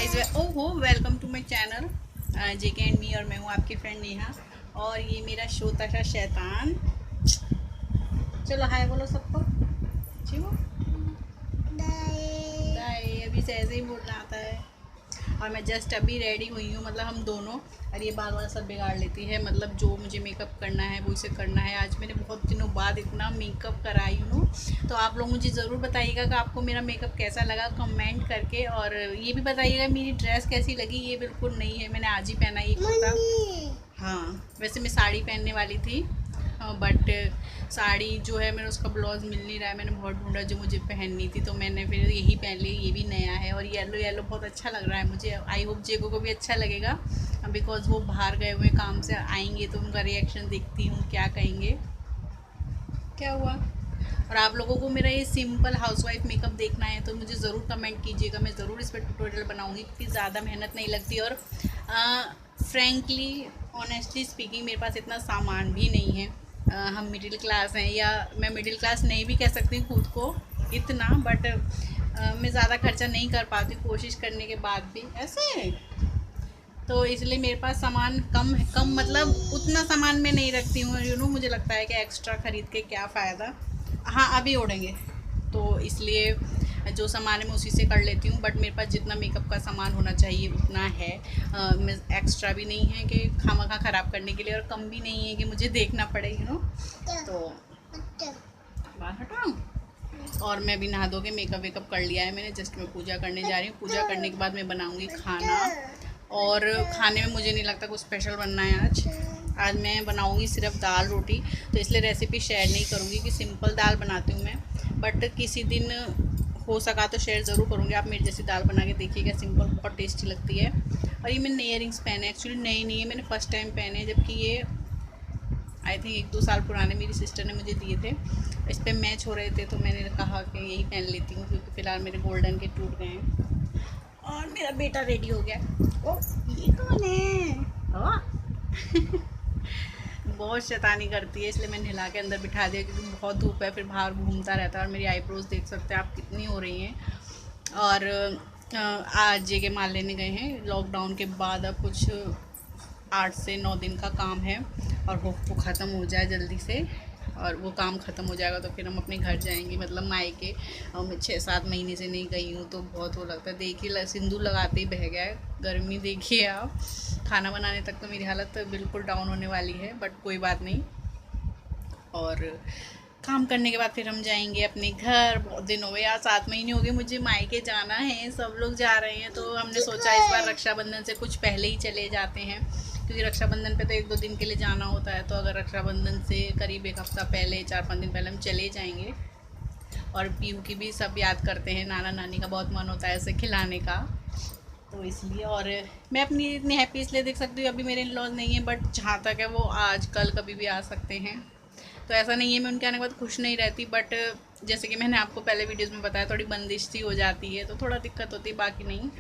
Guys, ओहो welcome to my channel JK and me. और मैं हूँ आपकी फ्रेंड नेहा। और ये मेरा छोटा सा शैतान। चलो हाय बोलो सबको। ठीक हो? बाय। अभी से ऐसे ही बोलना आता है। और मैं जस्ट अभी रेडी हुई हूँ, मतलब हम दोनों। और ये बाल वाल सब बिगाड़ लेती है, मतलब जो मुझे मेकअप करना है वो इसे करना है। आज मैंने बहुत दिनों बाद इतना मेकअप कराई हूँ। तो आप लोग मुझे ज़रूर बताइएगा कि आपको मेरा मेकअप कैसा लगा, कमेंट करके। और ये भी बताइएगा मेरी ड्रेस कैसी लगी। ये बिल्कुल नई है, मैंने आज ही पहना ये कुर्ता। हाँ, वैसे मैं साड़ी पहनने वाली थी, बट साड़ी जो है मेरा उसका ब्लाउज मिल नहीं रहा है। मैंने बहुत ढूंढा जो मुझे पहननी थी, तो मैंने फिर यही पहन ली। ये भी नया है और येलो येलो बहुत अच्छा लग रहा है मुझे। आई होप जेको को भी अच्छा लगेगा, बिकॉज वो बाहर गए हुए काम से आएंगे तो उनका रिएक्शन देखती हूँ क्या कहेंगे। क्या हुआ? और आप लोगों को मेरा ये सिंपल हाउसवाइफ मेकअप देखना है तो मुझे ज़रूर कमेंट कीजिएगा। मैं ज़रूर इस पर ट्यूटोरियल बनाऊंगी, क्योंकि ज़्यादा मेहनत नहीं लगती। और फ्रेंकली ऑनेस्टली स्पीकिंग, मेरे पास इतना सामान भी नहीं है। हम मिडिल क्लास हैं, या मैं मिडिल क्लास नहीं भी कह सकती खुद को इतना, बट मैं ज़्यादा खर्चा नहीं कर पाती कोशिश करने के बाद भी ऐसे। तो इसलिए मेरे पास सामान कम है। कम मतलब उतना सामान मैं नहीं रखती हूँ, मुझे लगता है कि एक्स्ट्रा ख़रीद के क्या फ़ायदा। हाँ, अभी ओढ़ेंगे तो इसलिए जो सामान है मैं उसी से कर लेती हूँ। बट मेरे पास जितना मेकअप का सामान होना चाहिए उतना है। मैं एक्स्ट्रा भी नहीं है कि खामखा ख़राब करने के लिए, और कम भी नहीं है कि मुझे देखना पड़े तो बाहर हटाऊँ। और मैं भी नहा धो के मेकअप वेकअप कर लिया है मैंने। जस्ट मैं पूजा करने जा रही हूँ। पूजा करने के बाद मैं बनाऊँगी खाना। और खाने में मुझे नहीं लगता कुछ स्पेशल बनना है आज। आज मैं बनाऊँगी सिर्फ दाल रोटी, तो इसलिए रेसिपी शेयर नहीं करूँगी कि सिंपल दाल बनाती हूँ मैं। बट किसी दिन हो सका तो शेयर ज़रूर करूँगी। आप मेरी जैसी दाल बना के देखिएगा, सिंपल बहुत टेस्टी लगती है। और ये मैंने इयरिंग्स पहने, एक्चुअली नई नहीं है, मैंने फ़र्स्ट टाइम पहने, जबकि ये आई थिंक 1-2 साल पुराने मेरी सिस्टर ने मुझे दिए थे। इस पर मैच हो रहे थे तो मैंने कहा कि यही पहन लेती हूँ, क्योंकि फ़िलहाल मेरे गोल्डन के टूट गए हैं। और मेरा बेटा रेडी हो गया। ओ, ये कौन है? बहुत शैतानी करती है, इसलिए मैंने हिला के अंदर बिठा दिया, क्योंकि बहुत धूप है, फिर बाहर घूमता रहता है। और मेरी आईब्रोज देख सकते हैं आप कितनी हो रही हैं। और आज जे के माल लेने गए हैं लॉकडाउन के बाद। अब कुछ 8 से 9 दिन का काम है, और होप वो ख़त्म हो जाए जल्दी से। और वो काम ख़त्म हो जाएगा तो फिर हम अपने घर जाएंगे, मतलब मायके। और मैं 6-7 महीने से नहीं गई हूँ, तो बहुत वो लगता है। देखिए सिंदूर लगाते ही बह गया है। गर्मी देखिए आप। खाना बनाने तक तो मेरी हालत तो बिल्कुल डाउन होने वाली है, बट कोई बात नहीं। और काम करने के बाद फिर हम जाएंगे अपने घर। बहुत दिन हो गए यार, 7 महीने हो गए मुझे मायके जाना है। सब लोग जा रहे हैं तो हमने सोचा इस बार रक्षाबंधन से कुछ पहले ही चले जाते हैं, क्योंकि रक्षाबंधन पे तो 1-2 दिन के लिए जाना होता है। तो अगर रक्षाबंधन से करीब 1 हफ्ता पहले, 4-5 दिन पहले हम चले जाएंगे। और पीयू की भी सब याद करते हैं, नाना नानी का बहुत मन होता है ऐसे खिलाने का, तो इसलिए। और मैं अपनी इतनी हैप्पी इसलिए देख सकती हूँ, अभी मेरे इन लॉज नहीं है, बट जहाँ तक है वो आज कल कभी भी आ सकते हैं। तो ऐसा नहीं है मैं उनके आने के बाद खुश नहीं रहती, बट जैसे कि मैंने आपको पहले वीडियोस में बताया, थोड़ी बंदिश सी हो जाती है, तो थोड़ा दिक्कत होती है, बाकी नहीं।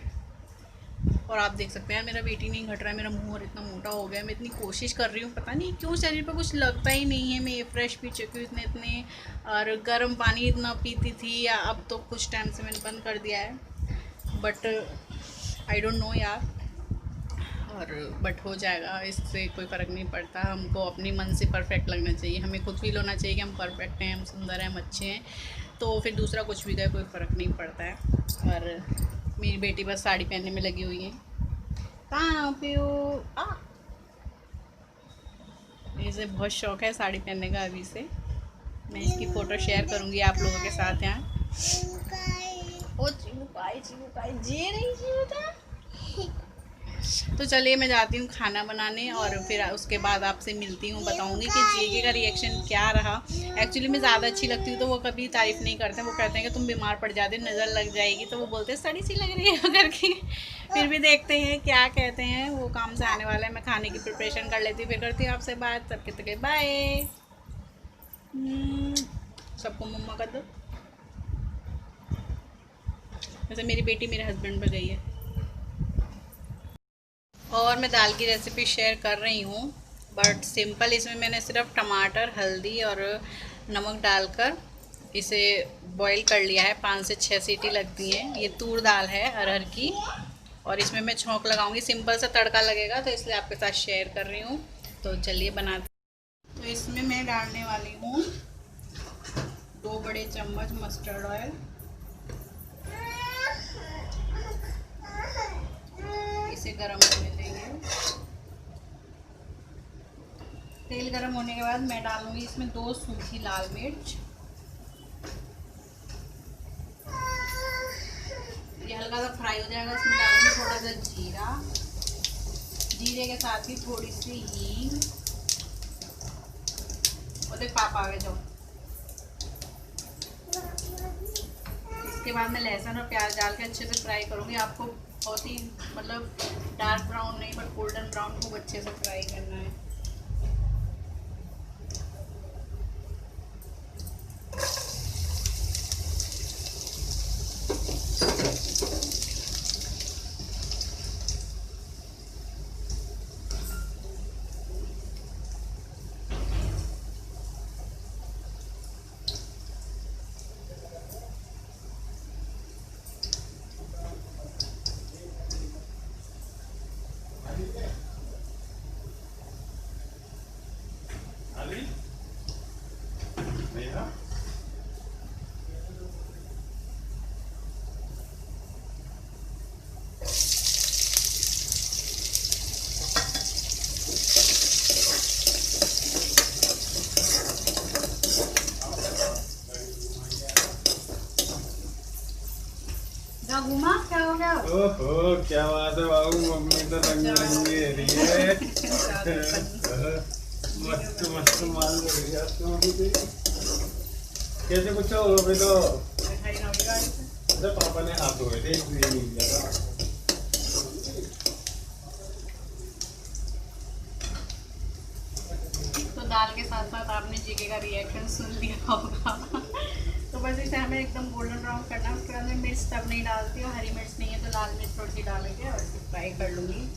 और आप देख सकते हैं मेरा वेट ही नहीं घट रहा है, मेरा मुंह और इतना मोटा हो गया है। मैं इतनी कोशिश कर रही हूँ, पता नहीं क्यों शरीर पर कुछ लगता ही नहीं है। मैं फ्रेश पी चुकी हूँ इतने। और गर्म पानी इतना पीती थी, या अब तो कुछ टाइम से मैंने बंद कर दिया है, बट आई डोंट नो यार। और बट हो जाएगा, इससे कोई फ़र्क नहीं पड़ता। हमको अपने मन से परफेक्ट लगना चाहिए, हमें खुद फील होना चाहिए कि हम परफेक्ट हैं, हम सुंदर हैं, हम अच्छे हैं। तो फिर दूसरा कुछ भी कहे कोई फ़र्क नहीं पड़ता है। और मेरी बेटी बस साड़ी पहनने में लगी हुई है। कहाँ पे हो? इसे बहुत शौक है साड़ी पहनने का अभी से। मैं इसकी फ़ोटो शेयर करूँगी आप लोगों के साथ यहाँ। ओ चिमुकाई चिमुकाई जे रही चिमुका। तो चलिए मैं जाती हूँ खाना बनाने, और फिर उसके बाद आपसे मिलती हूँ, बताऊँगी कि जेके का रिएक्शन क्या रहा। एक्चुअली मैं ज़्यादा अच्छी लगती हूँ तो वो कभी तारीफ़ नहीं करते। वो कहते हैं कि तुम बीमार पड़ जाते, नज़र लग जाएगी, तो वो बोलते हैं सड़ी सी लग रही है करके। फिर भी देखते हैं क्या कहते हैं। वो काम से आने वाला है, मैं खाने की प्रिपरेशन कर लेती हूँ, फिर करती हूँ आपसे बात। सबके तक बाय। सबको मम्मा कर दो। वैसे मेरी बेटी मेरे हस्बैंड पर गई है। और मैं दाल की रेसिपी शेयर कर रही हूँ, बट सिंपल। इसमें मैंने सिर्फ टमाटर, हल्दी और नमक डालकर इसे बॉईल कर लिया है। 5 से 6 सीटी लगती हैं। ये तूर दाल है अरहर की। और इसमें मैं छौंक लगाऊंगी, सिंपल सा तड़का लगेगा तो इसलिए आपके साथ शेयर कर रही हूँ। तो चलिए बनाते। तो इसमें मैं डालने वाली हूँ 2 बड़े चम्मच मस्टर्ड ऑयल। इसे गरम होने देंगे। तेल गरम होने के बाद मैं डालूंगी इसमें 2 सूखी लाल मिर्च। ये हल्का सा फ्राई हो जाएगा, इसमें डालूंगी थोड़ा सा जीरा। जीरे के साथ ही थोड़ी सी हींग। और देख पापा आ गए जाओ। इसके बाद मैं लहसुन और प्याज डाल के अच्छे से फ्राई करूँगी। आपको बहुत ही मतलब डार्क ब्राउन नहीं बट गोल्डन ब्राउन खूब अच्छे से फ्राई करना है। घूमा क्या हो गया? ओहो क्या बात है बाबू, मम्मी तो रंग रंगी है मस्त मस्त माल लग रही है। कैसे कुछ हो अभी तो पापा ने हाथ धोए थे इसलिए नहीं किया था। तो दाल के साथ साथ आपने जीके का रिएक्शन सुन लिया होगा। तो बस इसे हमें एकदम गोल्डन ब्राउन करना है। उसके बाद मैं मिर्च तब नहीं डालती हूँ, हरी मिर्च नहीं है तो लाल मिर्च थोड़ी सी डालेंगे और इसे फ्राई कर लूँगी।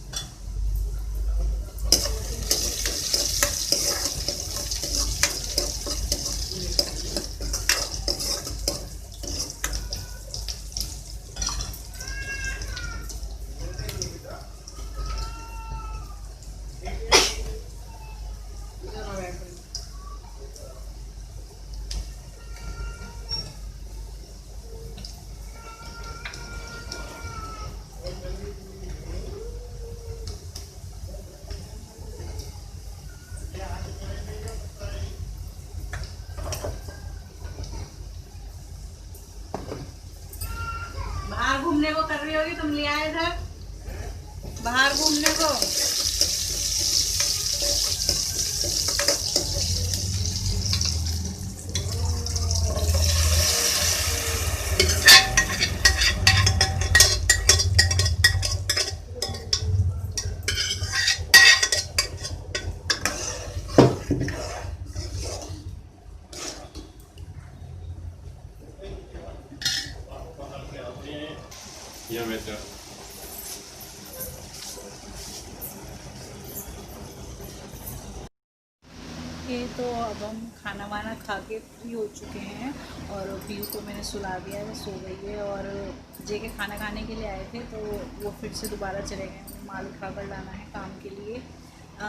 बाहर घूमने को कर रही होगी, तुम ले आए इधर बाहर घूमने को। ये बेटा ये तो अब हम खाना वाना खा के फ्री हो चुके हैं और पीयू को मैंने सुला दिया है, सो गई है। और जे के खाना खाने के लिए आए थे तो वो फिर से दोबारा चले गए। माल उठा कर लाना है काम के लिए।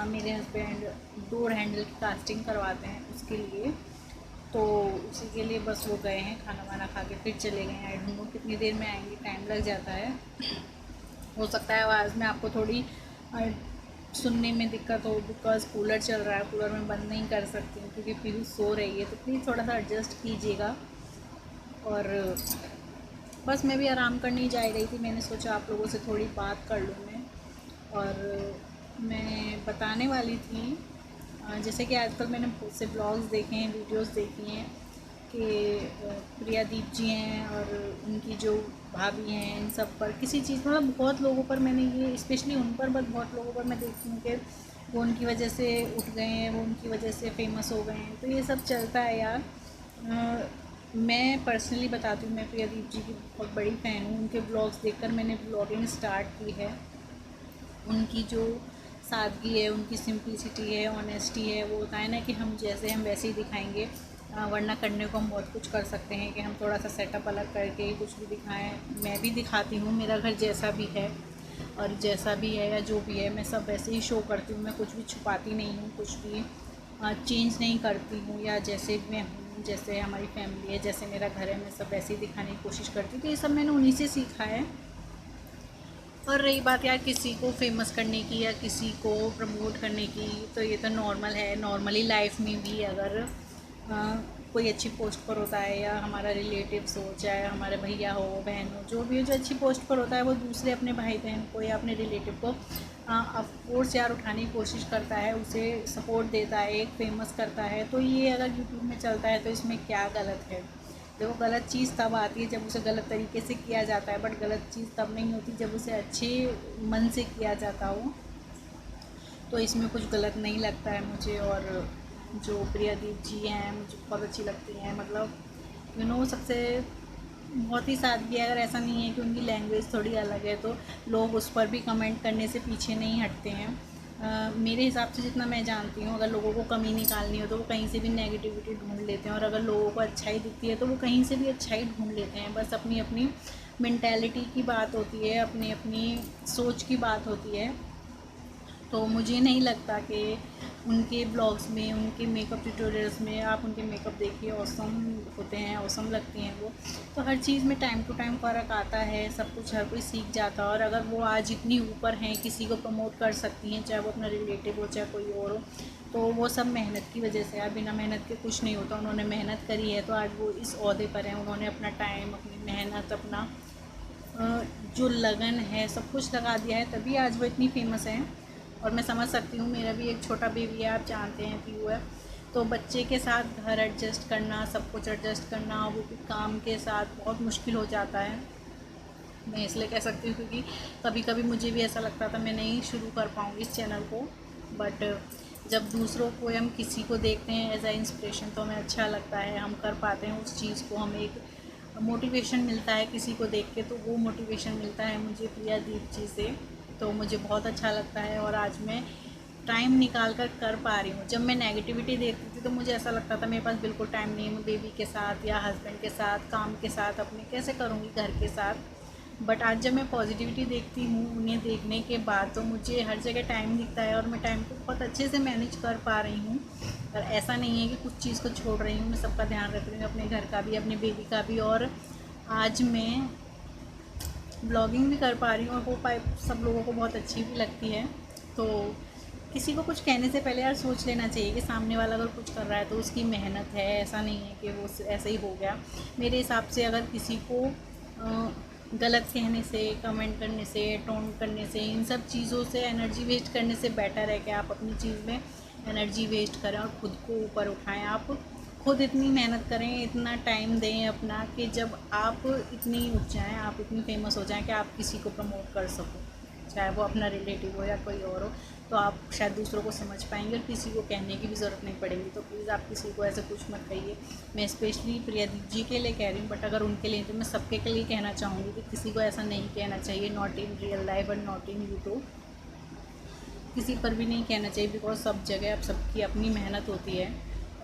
मेरे हस्बैंड डोर हैंडल की कास्टिंग करवाते हैं उसके लिए, तो उसी के लिए बस वो गए हैं। खाना वाना खा के फिर चले गए हैं। आई डोंट नो कितनी देर में आएंगे, टाइम लग जाता है। हो सकता है आवाज़ में आपको थोड़ी सुनने में दिक्कत हो, बिकॉज़ कूलर चल रहा है। कूलर में बंद नहीं कर सकती हूँ क्योंकि पीहू सो रही है, तो प्लीज़ थोड़ा सा एडजस्ट कीजिएगा। और बस मैं भी आराम करने ही जा रही थी, मैंने सोचा आप लोगों से थोड़ी बात कर लूँ मैं। और मैं बताने वाली थी, जैसे कि आजकल मैंने बहुत से ब्लॉग्स देखे हैं, वीडियोस देखी हैं कि प्रियादीप जी हैं और उनकी जो भाभी हैं, इन सब पर किसी चीज़ मतलब बहुत लोगों पर मैंने ये स्पेशली उन पर बहुत लोगों पर मैं देखती हूँ कि वो उनकी वजह से उठ गए हैं, वो उनकी वजह से फेमस हो गए हैं। तो ये सब चलता है यार। मैं पर्सनली बताती हूँ, मैं प्रियादीप जी की बहुत बड़ी फ़ैन हूँ। उनके ब्लॉग्स देखकर मैंने ब्लॉगिंग स्टार्ट की है। उनकी जो सादगी है, उनकी सिंपलिसिटी है, ऑनेस्टी है, वो होता है ना कि हम जैसे हम वैसे ही दिखाएंगे, वरना करने को हम बहुत कुछ कर सकते हैं कि हम थोड़ा सा सेटअप अलग करके कुछ भी दिखाएं। मैं भी दिखाती हूँ, मेरा घर जैसा भी है। और जैसा भी है या जो भी है मैं सब वैसे ही शो करती हूँ। मैं कुछ भी छुपाती नहीं हूँ, कुछ भी चेंज नहीं करती हूँ, या जैसे मैं हूँ, जैसे हमारी फैमिली है, जैसे मेरा घर है, मैं सब वैसे ही दिखाने की कोशिश करती हूँ। तो ये सब मैंने उन्हीं से सीखा है। और रही बात यार किसी को फेमस करने की या किसी को प्रमोट करने की, तो ये तो नॉर्मल है। नॉर्मली लाइफ में भी अगर कोई अच्छी पोस्ट पर होता है, या हमारा रिलेटिव्स हो, चाहे हमारे भैया हो, बहन हो, जो भी हो, जो अच्छी पोस्ट पर होता है, वो दूसरे अपने भाई बहन को या अपने रिलेटिव को ऑफकोर्स यार उठाने की कोशिश करता है, उसे सपोर्ट देता है, एक फेमस करता है। तो ये अगर यूट्यूब में चलता है तो इसमें क्या गलत है? देखो, गलत चीज़ तब आती है जब उसे गलत तरीके से किया जाता है, बट गलत चीज़ तब नहीं होती जब उसे अच्छे मन से किया जाता हो। तो इसमें कुछ गलत नहीं लगता है मुझे। और जो प्रियादीप जी हैं मुझे बहुत अच्छी लगती हैं। मतलब सबसे बहुत ही सादगी है। अगर ऐसा नहीं है कि उनकी लैंग्वेज थोड़ी अलग है तो लोग उस पर भी कमेंट करने से पीछे नहीं हटते हैं। मेरे हिसाब से जितना मैं जानती हूँ, अगर लोगों को कमी निकालनी हो तो वो कहीं से भी नेगेटिविटी ढूंढ लेते हैं, और अगर लोगों को अच्छाई दिखती है तो वो कहीं से भी अच्छाई ढूंढ लेते हैं। बस अपनी अपनी मेंटालिटी की बात होती है, अपनी अपनी सोच की बात होती है। तो मुझे नहीं लगता कि उनके ब्लॉग्स में, उनके मेकअप ट्यूटोरियल्स में, आप उनके मेकअप देखिए, ऑसम होते हैं, ऑसम लगती हैं वो। तो हर चीज़ में टाइम टू टाइम फ़र्क आता है, सब कुछ हर कोई सीख जाता है। और अगर वो आज इतनी ऊपर हैं, किसी को प्रमोट कर सकती हैं, चाहे वो अपना रिलेटिव हो, चाहे कोई और हो, तो वो सब मेहनत की वजह से। यार बिना मेहनत के कुछ नहीं होता। उन्होंने मेहनत करी है तो आज वो इस ओहदे पर हैं। उन्होंने अपना टाइम, अपनी मेहनत, अपना जो लगन है, सब कुछ लगा दिया है, तभी आज वो इतनी फेमस हैं। और मैं समझ सकती हूँ, मेरा भी एक छोटा बेबी है, आप जानते हैं पीयू है, तो बच्चे के साथ घर एडजस्ट करना, सब कुछ एडजस्ट करना, वो भी काम के साथ बहुत मुश्किल हो जाता है। मैं इसलिए कह सकती हूँ क्योंकि कभी कभी मुझे भी ऐसा लगता था मैं नहीं शुरू कर पाऊँगी इस चैनल को, बट जब दूसरों को, हम किसी को देखते हैं एज आ इंस्पिरेशन, तो हमें अच्छा लगता है, हम कर पाते हैं उस चीज़ को, हमें एक मोटिवेशन मिलता है किसी को देख के। तो वो मोटिवेशन मिलता है मुझे प्रियादीप जी से, तो मुझे बहुत अच्छा लगता है। और आज मैं टाइम निकाल कर पा रही हूँ। जब मैं नेगेटिविटी देखती थी तो मुझे ऐसा लगता था मेरे पास बिल्कुल टाइम नहीं है, मैं बेबी के साथ या हस्बैंड के साथ, काम के साथ, अपने कैसे करूँगी घर के साथ। बट आज जब मैं पॉजिटिविटी देखती हूँ उन्हें देखने के बाद, तो मुझे हर जगह टाइम दिखता है और मैं टाइम को बहुत अच्छे से मैनेज कर पा रही हूँ। और ऐसा नहीं है कि कुछ चीज़ को छोड़ रही हूँ, मैं सबका ध्यान रख रही हूँ, अपने घर का भी, अपने बेबी का भी। और आज मैं ब्लॉगिंग भी कर पा रही हूँ और वो सब लोगों को बहुत अच्छी भी लगती है। तो किसी को कुछ कहने से पहले यार सोच लेना चाहिए कि सामने वाला अगर कुछ कर रहा है तो उसकी मेहनत है, ऐसा नहीं है कि वो ऐसे ही हो गया। मेरे हिसाब से अगर किसी को गलत कहने से, कमेंट करने से, टोन करने से, इन सब चीज़ों से एनर्जी वेस्ट करने से बेटर है कि आप अपनी चीज़ में एनर्जी वेस्ट करें और ख़ुद को ऊपर उठाएं। आप खुद इतनी मेहनत करें, इतना टाइम दें अपना, कि जब आप इतनी उठ जाएँ, आप इतनी फेमस हो जाएं कि आप किसी को प्रमोट कर सको, चाहे वो अपना रिलेटिव हो या कोई और हो, तो आप शायद दूसरों को समझ पाएंगे और किसी को कहने की भी ज़रूरत नहीं पड़ेगी। तो प्लीज़ आप किसी को ऐसे कुछ मत कहिए। मैं स्पेशली प्रियादीप जी के लिए कह रही हूँ, बट अगर उनके लिए तो मैं सबके के लिए कहना चाहूँगी कि किसी को ऐसा नहीं कहना चाहिए, नॉट इन रियल लाइफ और नॉट इन यूट्यूब, किसी पर भी नहीं कहना चाहिए। बिकॉज सब जगह अब सबकी अपनी मेहनत होती है,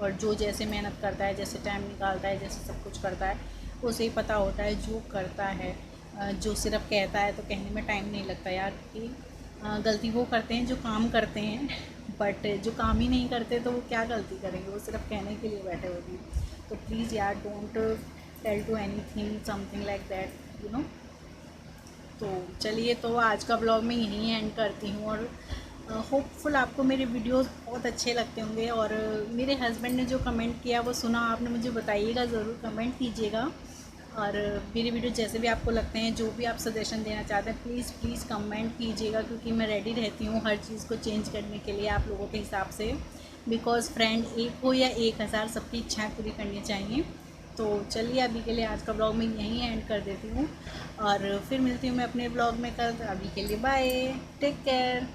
और जो जैसे मेहनत करता है, जैसे टाइम निकालता है, जैसे सब कुछ करता है, उसे ही पता होता है जो करता है। जो सिर्फ कहता है तो कहने में टाइम नहीं लगता यार, क्योंकि गलती वो करते हैं जो काम करते हैं, बट जो काम ही नहीं करते तो वो क्या गलती करेंगे, वो सिर्फ कहने के लिए बैठे होते हैं। तो प्लीज़ यार don't tell to anything something like that, you know. तो चलिए, तो आज का ब्लॉग मैं यहीं एंड करती हूँ। और होपफुल आपको मेरे वीडियोस बहुत अच्छे लगते होंगे। और मेरे हस्बैंड ने जो कमेंट किया वो सुना आपने, मुझे बताइएगा, ज़रूर कमेंट कीजिएगा। और मेरे वीडियो जैसे भी आपको लगते हैं, जो भी आप सजेशन देना चाहते हैं, प्लीज़ कमेंट कीजिएगा, क्योंकि मैं रेडी रहती हूँ हर चीज़ को चेंज करने के लिए आप लोगों के हिसाब से। बिकॉज़ फ्रेंड एक हो या 1000, सबकी इच्छाएँ पूरी करनी चाहिए। तो चलिए, अभी के लिए आज का ब्लॉग मैं यहीं एंड कर देती हूँ, और फिर मिलती हूँ मैं अपने ब्लॉग में कल। अभी के लिए बाय, टेक केयर।